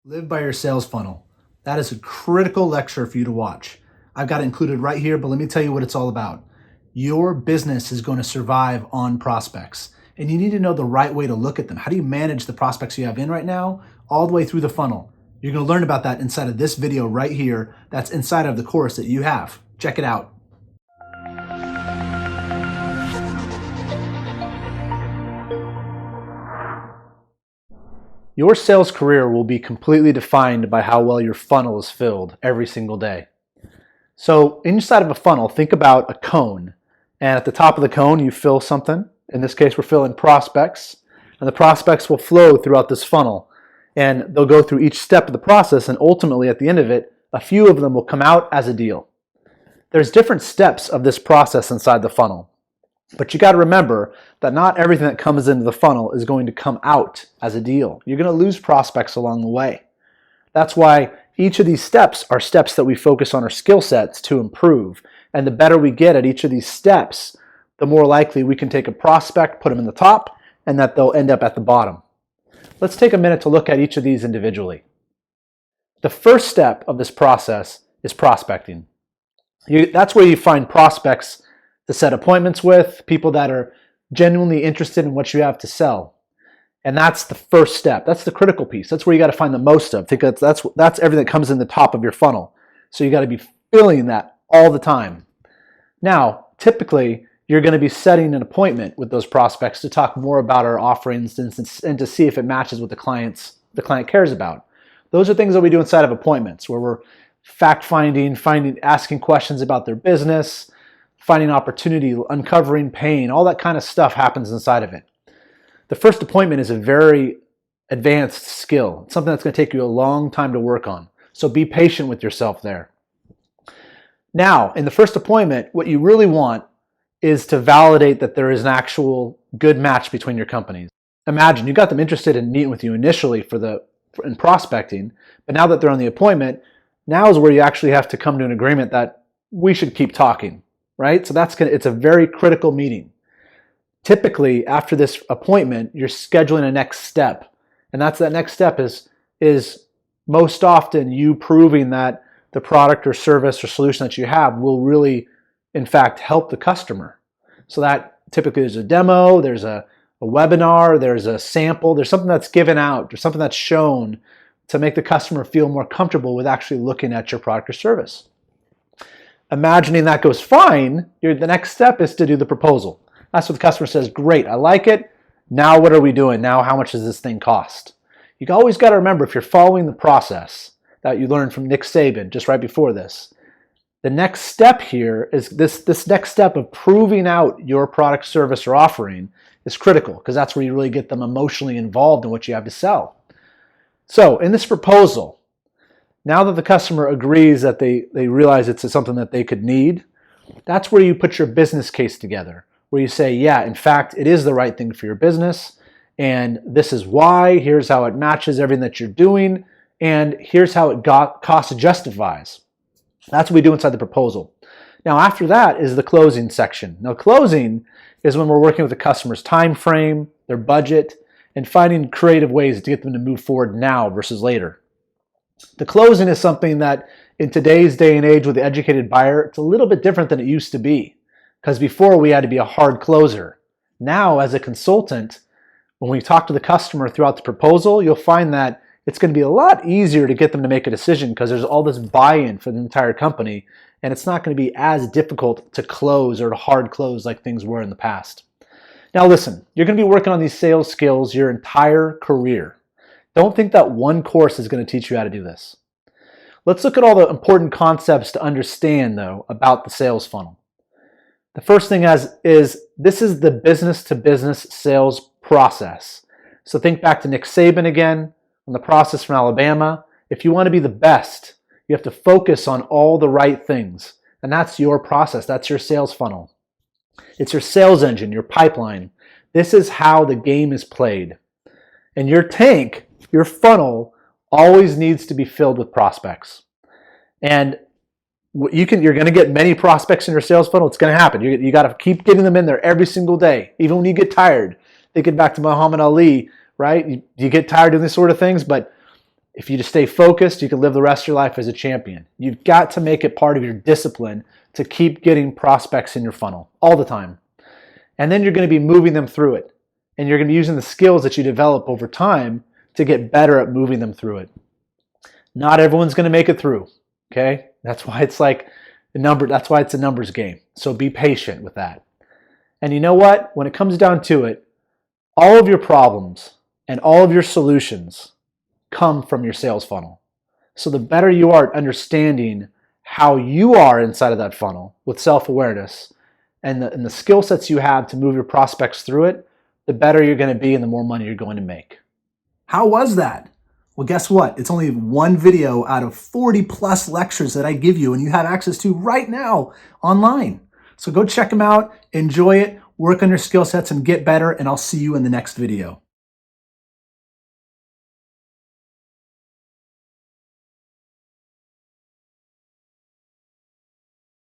Live by your sales funnel. That is a critical lecture for you to watch. I've got it included right here, but let me tell you what it's all about. Your business is going to survive on prospects, and you need to know the right way to look at them. How do you manage the prospects you have in right now all the way through the funnel? You're going to learn about that inside of this video right here. That's inside of the course that you have. Check it out. Your sales career will be completely defined by how well your funnel is filled every single day. So inside of a funnel, think about a cone. And at the top of the cone, you fill something. In this case, we're filling prospects. And the prospects will flow throughout this funnel. And they'll go through each step of the process. And ultimately, at the end of it, a few of them will come out as a deal. There's different steps of this process inside the funnel. But you got to remember that not everything that comes into the funnel is going to come out as a deal. You're going to lose prospects along the way. That's why each of these steps are steps that we focus on our skill sets to improve. And the better we get at each of these steps, the more likely we can take a prospect, put them in the top, and that they'll end up at the bottom. Let's take a minute to look at each of these individually. The first step of this process is prospecting. That's where you find prospects to set appointments with, people that are genuinely interested in what you have to sell. And that's the first step. That's the critical piece. That's where you got to find the most of. Think that's everything that comes in the top of your funnel. So you got to be filling that all the time. Now, typically, you're going to be setting an appointment with those prospects to talk more about our offerings and to see if it matches what the client cares about. Those are things that we do inside of appointments, where we're fact-finding, asking questions about their business, finding opportunity, uncovering pain, all that kind of stuff happens inside of it. The first appointment is a very advanced skill. It's something that's going to take you a long time to work on. So be patient with yourself there. Now, in the first appointment, what you really want is to validate that there is an actual good match between your companies. Imagine you got them interested in meeting with you initially in prospecting, but now that they're on the appointment, now is where you actually have to come to an agreement that we should keep talking. Right? So it's a very critical meeting. Typically, after this appointment, you're scheduling a next step. And that next step is most often you proving that the product or service or solution that you have will really, in fact, help the customer. So that typically there's a demo, there's a webinar, there's a sample, there's something that's given out, there's something that's shown to make the customer feel more comfortable with actually looking at your product or service. Imagining that goes fine, the next step is to do the proposal. That's what the customer says, great, I like it. Now what are we doing? Now how much does this thing cost? You always got to remember, if you're following the process that you learned from Nick Saban just right before this, the next step here is this next step of proving out your product, service, or offering is critical, because that's where you really get them emotionally involved in what you have to sell. So in this proposal, now that the customer agrees that they realize it's something that they could need, that's where you put your business case together, where you say, yeah, in fact, it is the right thing for your business, and this is why, here's how it matches everything that you're doing, and here's how it cost justifies. That's what we do inside the proposal. Now, after that is the closing section. Now, closing is when we're working with the customer's time frame, their budget, and finding creative ways to get them to move forward now versus later. The closing is something that in today's day and age with the educated buyer, it's a little bit different than it used to be. Because before we had to be a hard closer. Now, as a consultant, when we talk to the customer throughout the proposal, you'll find that it's going to be a lot easier to get them to make a decision because there's all this buy-in for the entire company, and it's not going to be as difficult to close or to hard close like things were in the past. Now listen, you're going to be working on these sales skills your entire career. Don't think that one course is going to teach you how to do this. Let's look at all the important concepts to understand, though, about the sales funnel. The first thing is this is the business-to-business sales process. So think back to Nick Saban again, on the process from Alabama. If you want to be the best, you have to focus on all the right things. And that's your process. That's your sales funnel. It's your sales engine, your pipeline. This is how the game is played. And your tank, your funnel, always needs to be filled with prospects. And you're going to get many prospects in your sales funnel. It's going to happen. You got to keep getting them in there every single day, even when you get tired. Thinking back to Muhammad Ali, right? You get tired doing these sort of things, but If you just stay focused, you can live the rest of your life as a champion. You've got to make it part of your discipline to keep getting prospects in your funnel all the time. And then you're going to be moving them through it. And you're going to be using the skills that you develop over time to get better at moving them through it. Not everyone's going to make it through, okay? That's why it's like that's why it's a numbers game. So be patient with that. And you know what? When it comes down to it, all of your problems and all of your solutions come from your sales funnel. So the better you are at understanding how you are inside of that funnel with self-awareness and the skill sets you have to move your prospects through it, the better you're going to be and the more money you're going to make. How was that? Well, guess what? It's only one video out of 40 plus lectures that I give you and you have access to right now online. So go check them out, enjoy it, work on your skill sets and get better, and I'll see you in the next video.